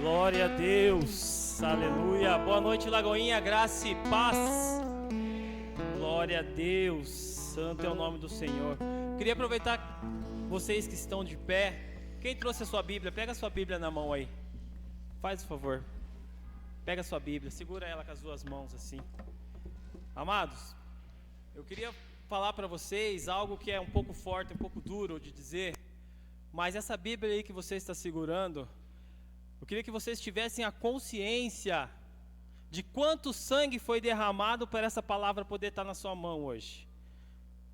Glória a Deus, aleluia. Boa noite, Lagoinha, graça e paz. Glória a Deus, santo é o nome do Senhor. Queria aproveitar vocês que estão de pé. Quem trouxe a sua Bíblia, pega a sua Bíblia na mão aí. Faz o favor. Pega a sua Bíblia, segura ela com as duas mãos assim. Amados, eu queria falar para vocês algo que é um pouco forte, um pouco duro de dizer, mas essa Bíblia aí que você está segurando, eu queria que vocês tivessem a consciência de quanto sangue foi derramado para essa palavra poder estar na sua mão hoje.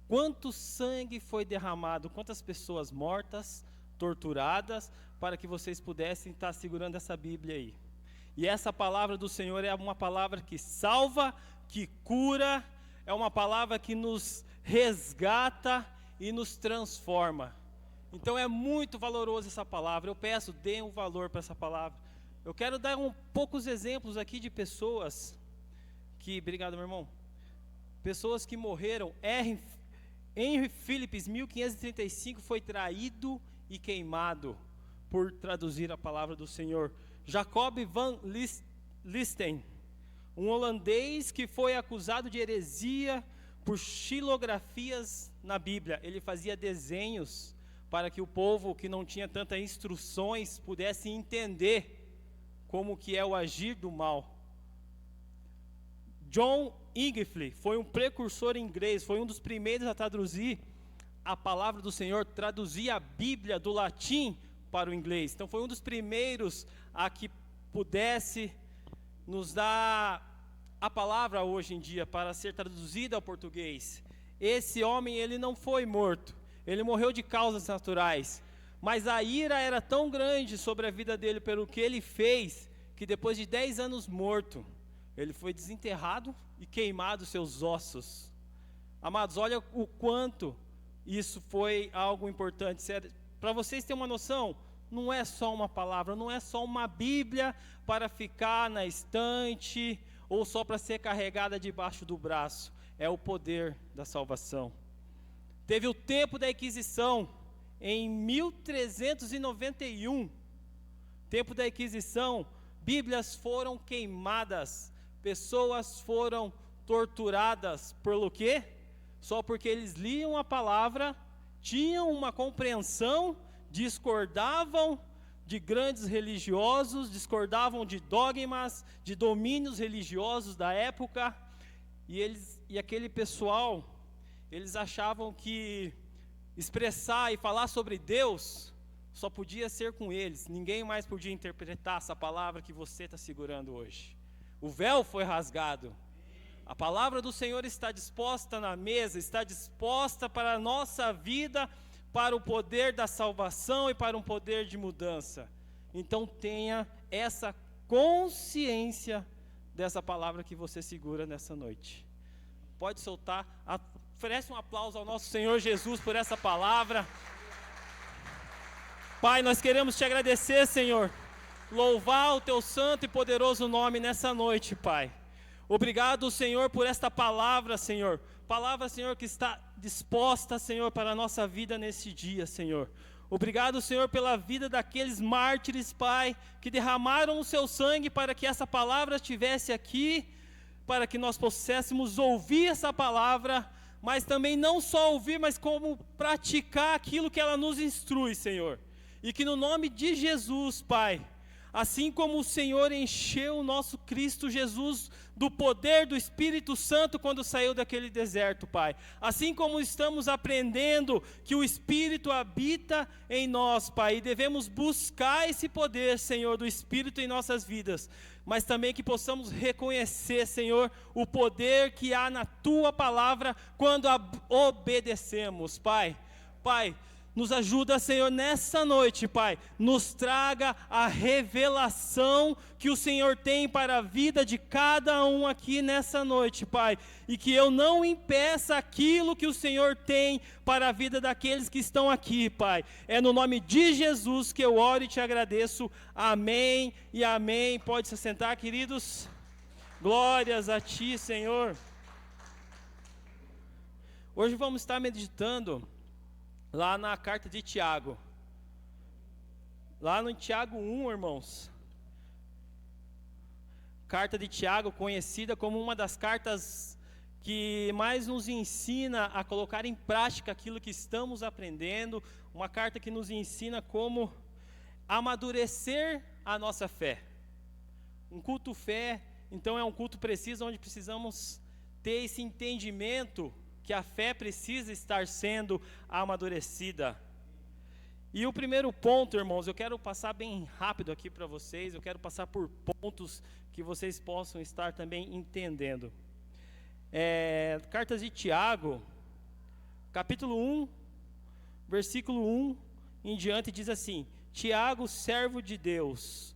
Quanto sangue foi derramado, quantas pessoas mortas, torturadas, para que vocês pudessem estar segurando essa Bíblia aí. E essa palavra do Senhor é uma palavra que salva, que cura, é uma palavra que nos resgata e nos transforma. Então é muito valorosa essa palavra. Eu peço, deem um valor para essa palavra. Eu quero dar poucos exemplos aqui de pessoas que, obrigado meu irmão, pessoas que morreram. Henry Phillips, 1535, foi traído e queimado por traduzir a palavra do Senhor. Jacob van Listen, um holandês que foi acusado de heresia por xilografias na Bíblia. Ele fazia desenhos para que o povo que não tinha tantas instruções pudesse entender como que é o agir do mal. John Wycliffe foi um precursor inglês, foi um dos primeiros a traduzir a palavra do Senhor, traduzir a Bíblia do latim para o inglês. Então foi um dos primeiros a que pudesse nos dar a palavra hoje em dia para ser traduzida ao português. Esse homem, ele não foi morto, ele morreu de causas naturais, mas a ira era tão grande sobre a vida dele pelo que ele fez, que depois de 10 anos morto, ele foi desenterrado e queimado seus ossos. Amados, olha o quanto isso foi algo importante. Para vocês terem uma noção, não é só uma palavra, não é só uma Bíblia para ficar na estante ou só para ser carregada debaixo do braço. É o poder da salvação. Teve o tempo da Inquisição, em 1391. Tempo da Inquisição, Bíblias foram queimadas, pessoas foram torturadas, por quê? Só porque eles liam a palavra, tinham uma compreensão, discordavam de grandes religiosos, discordavam de dogmas, de domínios religiosos da época, e aquele pessoal, eles achavam que expressar e falar sobre Deus só podia ser com eles, ninguém mais podia interpretar essa palavra que você está segurando hoje. O véu foi rasgado, a palavra do Senhor está disposta na mesa, está disposta para a nossa vida, para o poder da salvação e para um poder de mudança. Então tenha essa consciência dessa palavra que você segura nessa noite. Pode soltar, oferece um aplauso ao nosso Senhor Jesus por essa palavra. Pai, nós queremos te agradecer, Senhor, louvar o teu santo e poderoso nome nessa noite, Pai. Obrigado, Senhor, por esta palavra, Senhor. Palavra, Senhor, que está disposta, Senhor, para a nossa vida nesse dia, Senhor. Obrigado, Senhor, pela vida daqueles mártires, Pai, que derramaram o seu sangue para que essa palavra estivesse aqui, para que nós pudéssemos ouvir essa palavra, mas também não só ouvir, mas como praticar aquilo que ela nos instrui, Senhor. E que no nome de Jesus, Pai, assim como o Senhor encheu o nosso Cristo Jesus do poder do Espírito Santo quando saiu daquele deserto, Pai. Assim como estamos aprendendo que o Espírito habita em nós, Pai, e devemos buscar esse poder, Senhor, do Espírito em nossas vidas, mas também que possamos reconhecer, Senhor, o poder que há na Tua palavra quando a obedecemos, Pai. Pai, nos ajuda, Senhor, nessa noite, Pai, nos traga a revelação que o Senhor tem para a vida de cada um aqui nessa noite, Pai, e que eu não impeça aquilo que o Senhor tem para a vida daqueles que estão aqui, Pai. É no nome de Jesus que eu oro e te agradeço, amém e amém. Pode se sentar, queridos, glórias a Ti, Senhor. Hoje vamos estar meditando lá na carta de Tiago. Lá no Tiago 1, irmãos, Carta de Tiago, conhecida como uma das cartas que mais nos ensina a colocar em prática aquilo que estamos aprendendo, uma carta que nos ensina como amadurecer a nossa fé. Um culto fé, então, é um culto preciso, onde precisamos ter esse entendimento que a fé precisa estar sendo amadurecida. E o primeiro ponto, irmãos, eu quero passar bem rápido aqui para vocês, eu quero passar por pontos que vocês possam estar também entendendo. Cartas de Tiago, capítulo 1, versículo 1 em diante, diz assim: Tiago, servo de Deus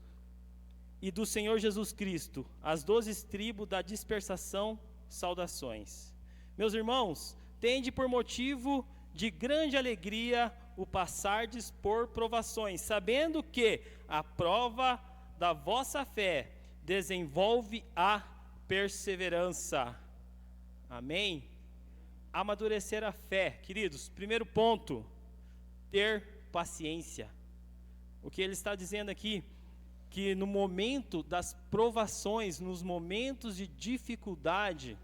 e do Senhor Jesus Cristo, as 12 tribos da dispersação, saudações. Meus irmãos, tende por motivo de grande alegria o passardes por provações, sabendo que a prova da vossa fé desenvolve a perseverança. Amém? Amadurecer a fé, queridos, primeiro ponto, ter paciência. O que ele está dizendo aqui, que no momento das provações, nos momentos de dificuldade,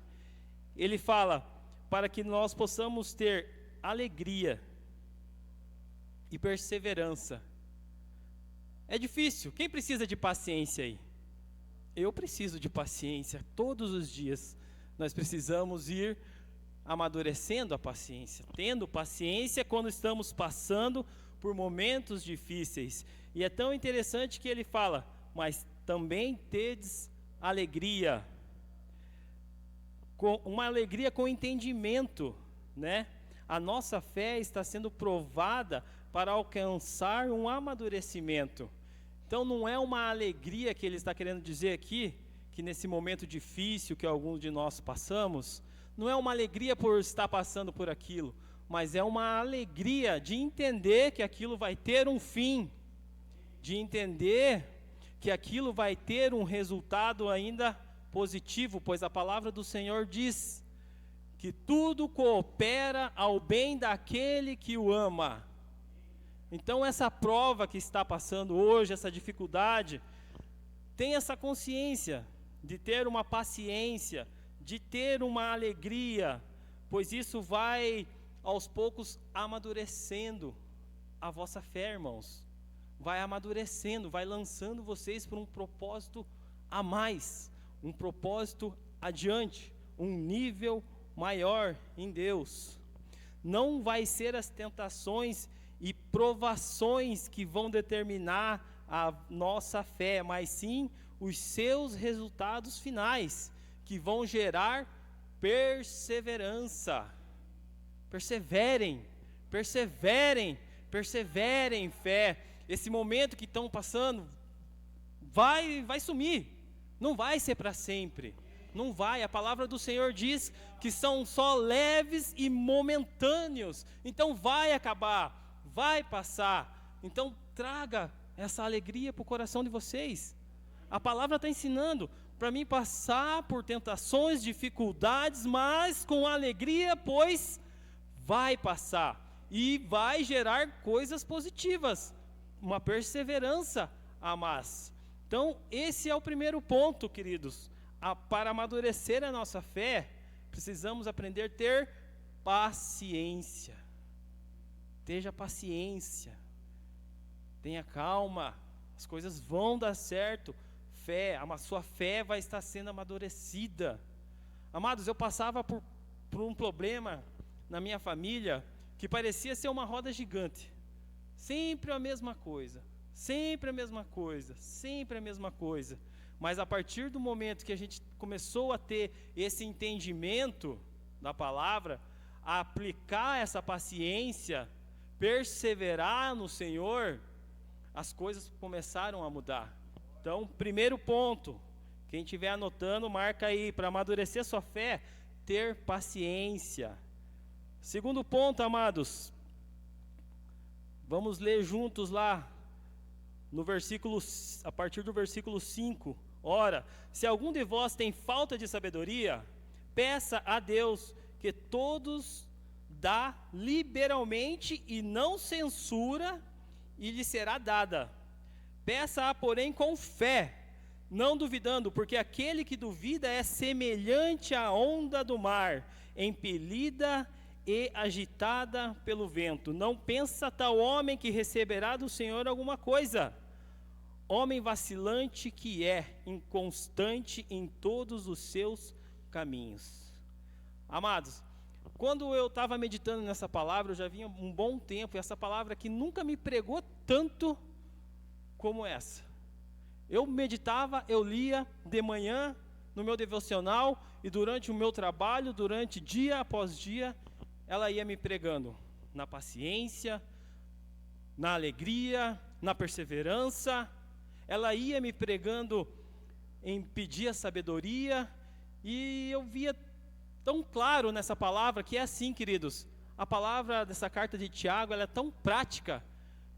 ele fala para que nós possamos ter alegria e perseverança. É difícil. Quem precisa de paciência aí? Eu preciso de paciência todos os dias. Nós precisamos ir amadurecendo a paciência, tendo paciência quando estamos passando por momentos difíceis. E é tão interessante que ele fala, mas também tedes alegria, uma alegria com entendimento, né? A nossa fé está sendo provada para alcançar um amadurecimento. Então não é uma alegria que ele está querendo dizer aqui, que nesse momento difícil que alguns de nós passamos, não é uma alegria por estar passando por aquilo, mas é uma alegria de entender que aquilo vai ter um fim, de entender que aquilo vai ter um resultado ainda positivo, pois a palavra do Senhor diz que tudo coopera ao bem daquele que o ama. Então essa prova que está passando hoje, essa dificuldade, tenha essa consciência de ter uma paciência, de ter uma alegria, pois isso vai aos poucos amadurecendo a vossa fé, irmãos. Vai amadurecendo, vai lançando vocês para um propósito a mais, um propósito adiante, um nível maior em Deus. Não vai ser as tentações e provações que vão determinar a nossa fé, mas sim os seus resultados finais, que vão gerar perseverança. Perseverem, perseverem, perseverem em fé. Esse momento que estão passando vai sumir, não vai ser para sempre, não vai. A palavra do Senhor diz que são só leves e momentâneos, então vai acabar, vai passar. Então traga essa alegria para o coração de vocês. A palavra está ensinando para mim passar por tentações, dificuldades, mas com alegria, pois vai passar e vai gerar coisas positivas, uma perseverança a mais. Então esse é o primeiro ponto, queridos. Para amadurecer a nossa fé, precisamos aprender a ter paciência. Tenha paciência, tenha calma, as coisas vão dar certo. Fé, a sua fé vai estar sendo amadurecida. Amados, eu passava por um problema na minha família que parecia ser uma roda gigante. Sempre a mesma coisa, sempre a mesma coisa, sempre a mesma coisa. Mas a partir do momento que a gente começou a ter esse entendimento da palavra, a aplicar essa paciência, perseverar no Senhor, as coisas começaram a mudar. Então, primeiro ponto, quem estiver anotando, marca aí, para amadurecer sua fé, ter paciência. Segundo ponto, amados, vamos ler juntos lá, no versículo, a partir do versículo 5. Ora, se algum de vós tem falta de sabedoria, peça a Deus, que todos dá liberalmente e não censura, e lhe será dada. Peça-a, porém, com fé, não duvidando, porque aquele que duvida é semelhante à onda do mar, impelida e agitada pelo vento. Não pensa tal homem que receberá do Senhor alguma coisa. Homem vacilante que é, inconstante em todos os seus caminhos. Amados, quando eu estava meditando nessa palavra, eu já vinha um bom tempo, e essa palavra aqui nunca me pregou tanto como essa. Eu meditava, eu lia de manhã no meu devocional, e durante o meu trabalho, durante dia após dia, ela ia me pregando na paciência, na alegria, na perseverança. Ela ia me pregando em pedir a sabedoria, e eu via tão claro nessa palavra que é assim, queridos. A palavra dessa carta de Tiago, ela é tão prática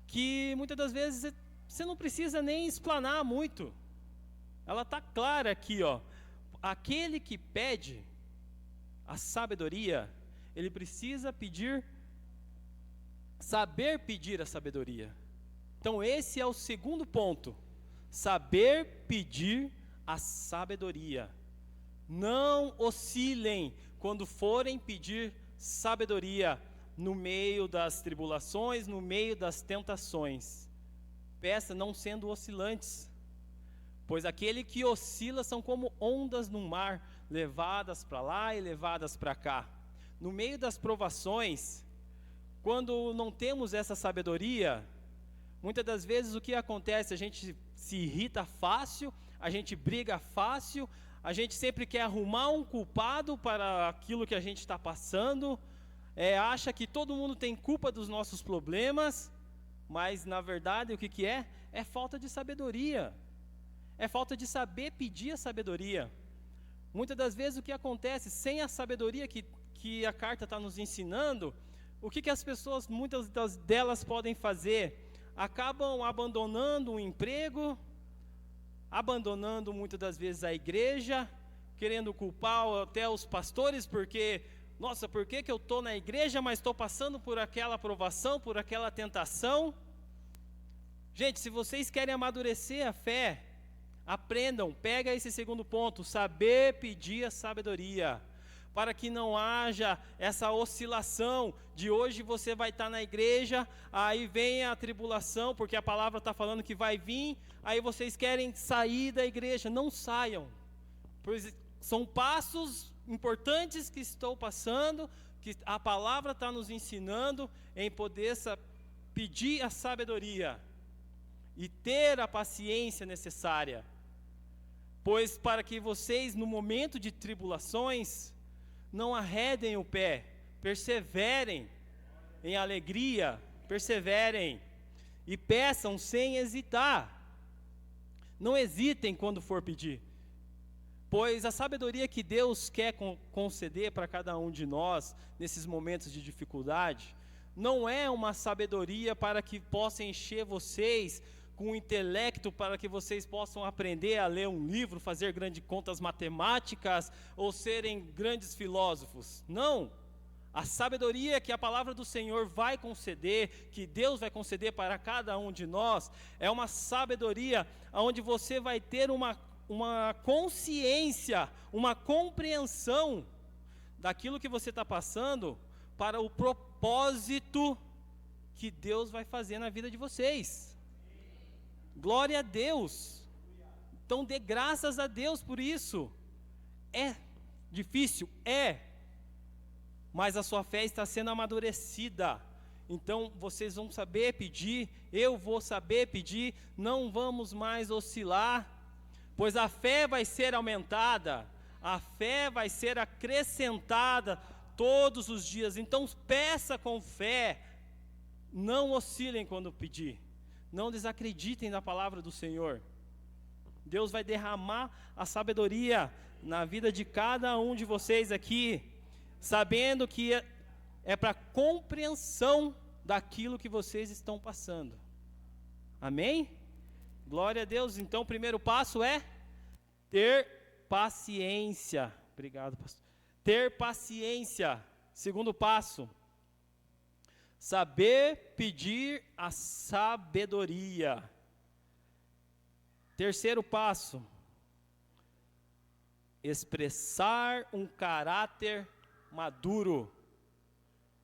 que muitas das vezes você não precisa nem explanar muito. Ela está clara aqui, ó. Aquele que pede a sabedoria, ele precisa saber pedir a sabedoria. Então esse é o segundo ponto. Saber pedir a sabedoria. Não oscilem quando forem pedir sabedoria no meio das tribulações, no meio das tentações. Peça não sendo oscilantes, pois aquele que oscila são como ondas no mar, levadas para lá e levadas para cá. No meio das provações, quando não temos essa sabedoria, muitas das vezes o que acontece? A gente se irrita fácil, a gente briga fácil, a gente sempre quer arrumar um culpado para aquilo que a gente está passando, acha que todo mundo tem culpa dos nossos problemas, mas na verdade o que é? É falta de sabedoria, é falta de saber pedir a sabedoria. Muitas das vezes o que acontece, sem a sabedoria que a carta está nos ensinando, o que as pessoas, muitas delas podem fazer? Acabam abandonando o emprego, abandonando muitas das vezes a igreja, querendo culpar até os pastores, porque, nossa, por que eu estou na igreja, mas estou passando por aquela provação, por aquela tentação? Gente, se vocês querem amadurecer a fé, aprendam, pega esse segundo ponto, saber pedir a sabedoria, para que não haja essa oscilação de hoje você vai estar na igreja, aí vem a tribulação, porque a palavra está falando que vai vir, aí vocês querem sair da igreja. Não saiam, pois são passos importantes que estou passando, que a palavra está nos ensinando em poder pedir a sabedoria e ter a paciência necessária, pois para que vocês no momento de tribulações não arredem o pé, perseverem em alegria, perseverem e peçam sem hesitar. Não hesitem quando for pedir, pois a sabedoria que Deus quer conceder para cada um de nós nesses momentos de dificuldade, não é uma sabedoria para que possa encher vocês com o intelecto, para que vocês possam aprender a ler um livro, fazer grandes contas matemáticas ou serem grandes filósofos. Não, a sabedoria que a palavra do Senhor vai conceder, que Deus vai conceder para cada um de nós, é uma sabedoria onde você vai ter uma consciência, uma compreensão daquilo que você está passando para o propósito que Deus vai fazer na vida de vocês. Glória a Deus. Então dê graças a Deus por isso. É difícil? Mas a sua fé está sendo amadurecida. Então vocês vão saber pedir, eu vou saber pedir, não vamos mais oscilar, pois a fé vai ser aumentada, a fé vai ser acrescentada todos os dias. Então peça com fé, não oscilem quando pedir. Não desacreditem da palavra do Senhor. Deus vai derramar a sabedoria na vida de cada um de vocês aqui, sabendo que é para compreensão daquilo que vocês estão passando. Amém? Glória a Deus. Então o primeiro passo é ter paciência. Obrigado, pastor. Ter paciência. Segundo passo, saber pedir a sabedoria. Terceiro passo, expressar um caráter maduro.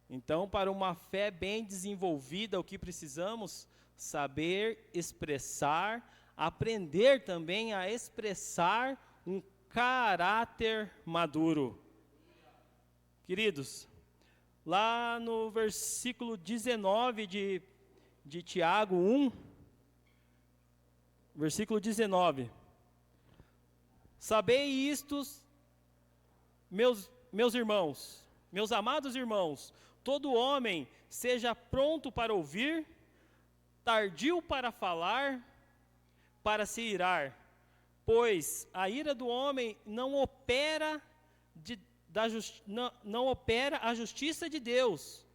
Então, para uma fé bem desenvolvida, o que precisamos? Saber expressar, aprender também a expressar um caráter maduro. Queridos, lá no versículo 19 de Tiago 1, versículo 19. Sabei isto, meus irmãos, meus amados irmãos, todo homem seja pronto para ouvir, tardio para falar, para se irar, pois a ira do homem não opera a justiça de Deus,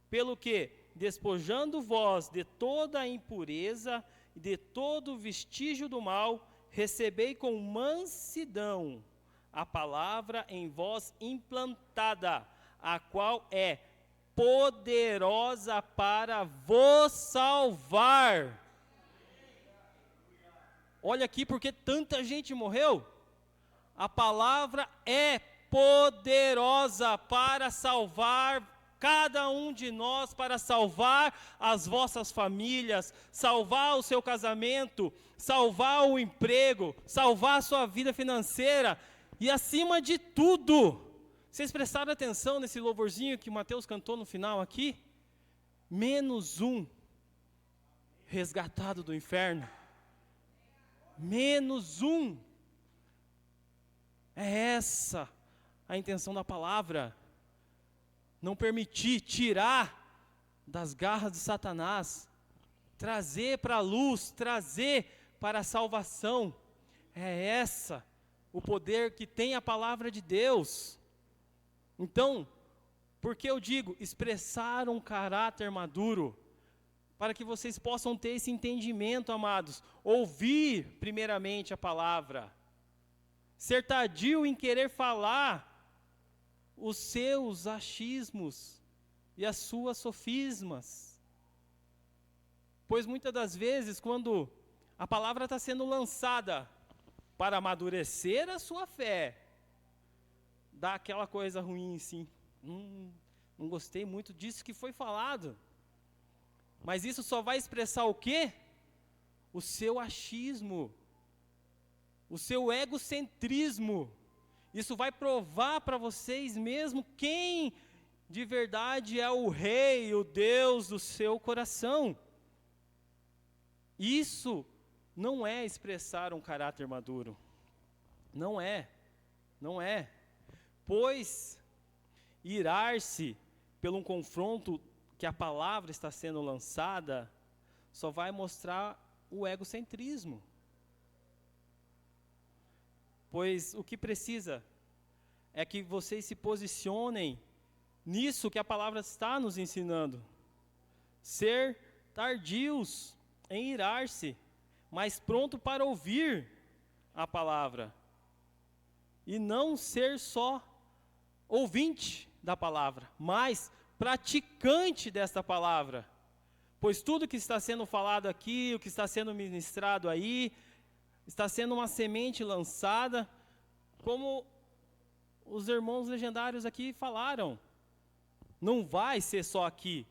pelo que, despojando vós de toda a impureza e de todo vestígio do mal, recebei com mansidão a palavra em vós implantada, a qual é poderosa para vos salvar. Olha aqui porque tanta gente morreu. A palavra é poderosa para salvar cada um de nós, para salvar as vossas famílias, salvar o seu casamento, salvar o emprego, salvar a sua vida financeira e, acima de tudo, vocês prestaram atenção nesse louvorzinho que o Mateus cantou no final aqui? Menos um resgatado do inferno. Menos um. É essa a intenção da palavra. Não permitir, tirar das garras de Satanás, trazer para a luz, trazer para a salvação. É essa o poder que tem a palavra de Deus. Então, por que eu digo expressar um caráter maduro? Para que vocês possam ter esse entendimento, amados. Ouvir primeiramente a palavra. Ser tardio em querer falar os seus achismos e as suas sofismas. Pois muitas das vezes, quando a palavra está sendo lançada para amadurecer a sua fé, dá aquela coisa ruim assim, não gostei muito disso que foi falado. Mas isso só vai expressar o quê? O seu achismo, o seu egocentrismo. Isso vai provar para vocês mesmo quem de verdade é o rei, o Deus do seu coração. Isso não é expressar um caráter maduro. Não é. Pois irar-se pelo um confronto que a palavra está sendo lançada, só vai mostrar o egocentrismo. Pois o que precisa é que vocês se posicionem nisso que a palavra está nos ensinando. Ser tardios em irar-se, mas pronto para ouvir a palavra. E não ser só ouvinte da palavra, mas praticante desta palavra. Pois tudo que está sendo falado aqui, o que está sendo ministrado aí, está sendo uma semente lançada, como os irmãos legendários aqui falaram. Não vai ser só aqui,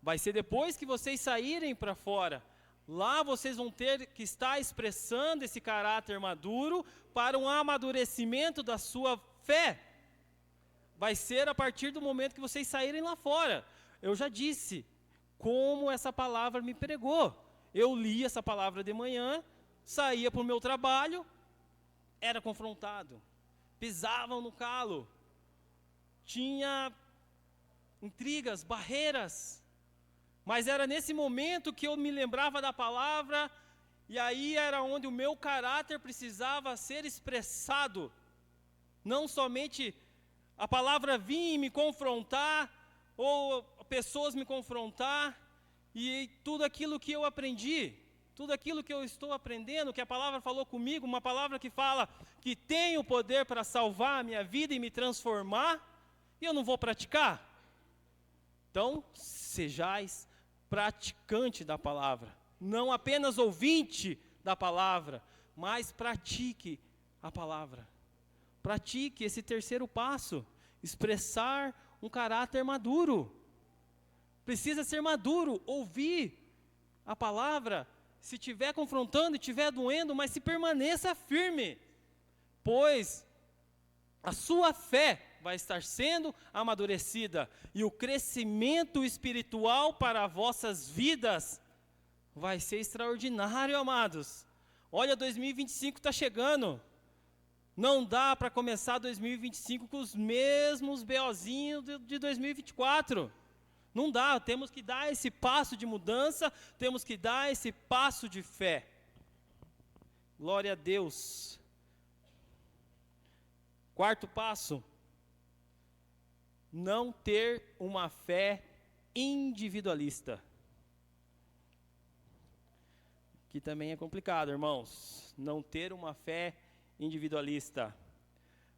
vai ser depois que vocês saírem para fora. Lá vocês vão ter que estar expressando esse caráter maduro para um amadurecimento da sua fé. Vai ser a partir do momento que vocês saírem lá fora. Eu já disse como essa palavra me pregou. Eu li essa palavra de manhã, saía para o meu trabalho, era confrontado. Pisavam no calo. Tinha intrigas, barreiras. Mas era nesse momento que eu me lembrava da palavra, e aí era onde o meu caráter precisava ser expressado. Não somente a palavra vir me confrontar, ou pessoas me confrontar, e tudo aquilo que eu aprendi, tudo aquilo que eu estou aprendendo, que a palavra falou comigo, uma palavra que fala que tem o poder para salvar a minha vida e me transformar, e eu não vou praticar. Então, sejais praticante da palavra, não apenas ouvinte da palavra, mas pratique a palavra. pratique esse terceiro passo, expressar um caráter maduro. Precisa ser maduro, ouvir a palavra, se estiver confrontando, estiver doendo, mas se permaneça firme, pois a sua fé vai estar sendo amadurecida, e o crescimento espiritual para vossas vidas vai ser extraordinário, amados. Olha, 2025 está chegando. Não dá para começar 2025 com os mesmos BOzinhos de 2024. Não dá, temos que dar esse passo de mudança, temos que dar esse passo de fé. Glória a Deus. Quarto passo, não ter uma fé individualista. Que também é complicado, irmãos. Não ter uma fé individualista.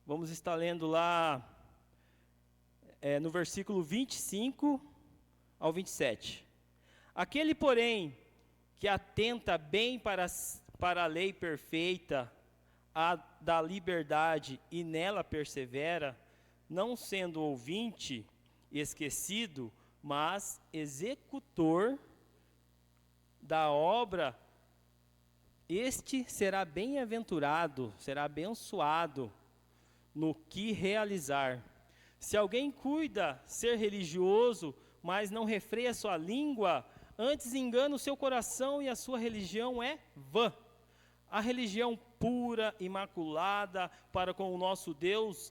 Vamos estar lendo lá no versículo 25 ao 27. Aquele, porém, que atenta bem para a lei perfeita, a da liberdade, e nela persevera, não sendo ouvinte, esquecido, mas executor da obra, este será bem-aventurado, será abençoado no que realizar. Se alguém cuida ser religioso, mas não refreia sua língua, antes engana o seu coração, e a sua religião é vã. A religião pura, imaculada para com o nosso Deus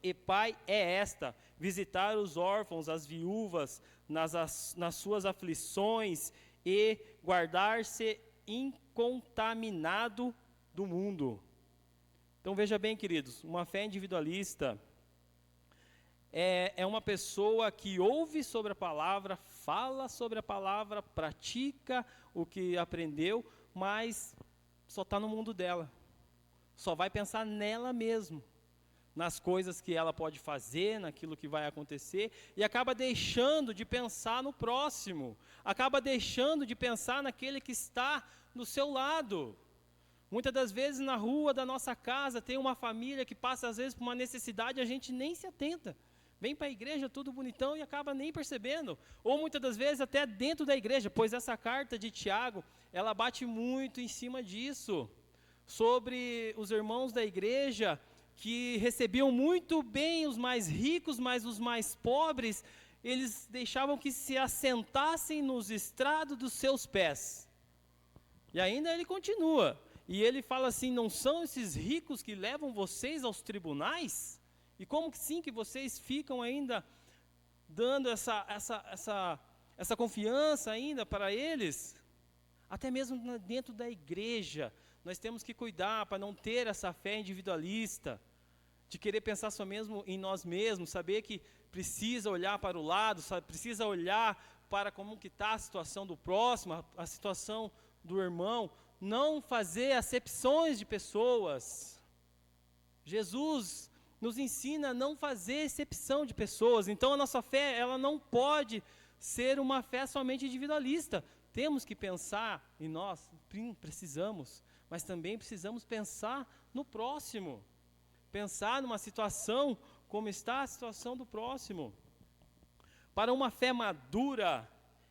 e Pai é esta: visitar os órfãos, as viúvas, nas suas aflições, e guardar-se incontaminado do mundo. Então veja bem, queridos, uma fé individualista é uma pessoa que ouve sobre a palavra, fala sobre a palavra, pratica o que aprendeu, mas só está no mundo dela, só vai pensar nela mesmo, nas coisas que ela pode fazer, naquilo que vai acontecer, e acaba deixando de pensar no próximo, acaba deixando de pensar naquele que está do seu lado. Muitas das vezes na rua da nossa casa tem uma família que passa às vezes por uma necessidade, a gente nem se atenta, vem para a igreja tudo bonitão e acaba nem percebendo, ou muitas das vezes até dentro da igreja, pois essa carta de Tiago, ela bate muito em cima disso, sobre os irmãos da igreja, que recebiam muito bem os mais ricos, mas os mais pobres, eles deixavam que se assentassem nos estrados dos seus pés. E ainda ele continua, e ele fala assim: não são esses ricos que levam vocês aos tribunais? E como que sim que vocês ficam ainda dando essa confiança ainda para eles? Até mesmo dentro da igreja, nós temos que cuidar para não ter essa fé individualista, de querer pensar só mesmo em nós mesmos, saber que precisa olhar para o lado, precisa olhar para como que está a situação do próximo, a situação do irmão, não fazer acepções de pessoas. Jesus nos ensina a não fazer acepção de pessoas, então a nossa fé, ela não pode ser uma fé somente individualista. Temos que pensar em nós, precisamos, mas também precisamos pensar no próximo, pensar numa situação, como está a situação do próximo. Para uma fé madura,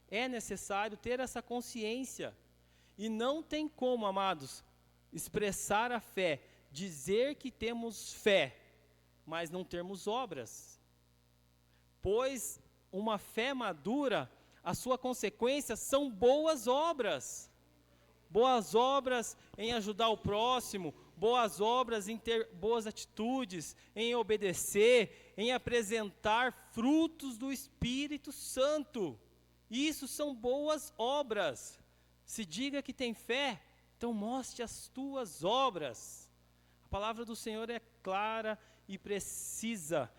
é necessário ter essa consciência, e não tem como, amados, expressar a fé, dizer que temos fé, mas não termos obras, pois uma fé madura, a sua consequência são boas obras em ajudar o próximo, boas obras em ter boas atitudes, em obedecer, em apresentar frutos do Espírito Santo. Isso são boas obras. Se diga que tem fé, então mostre as tuas obras. A palavra do Senhor é clara e precisa.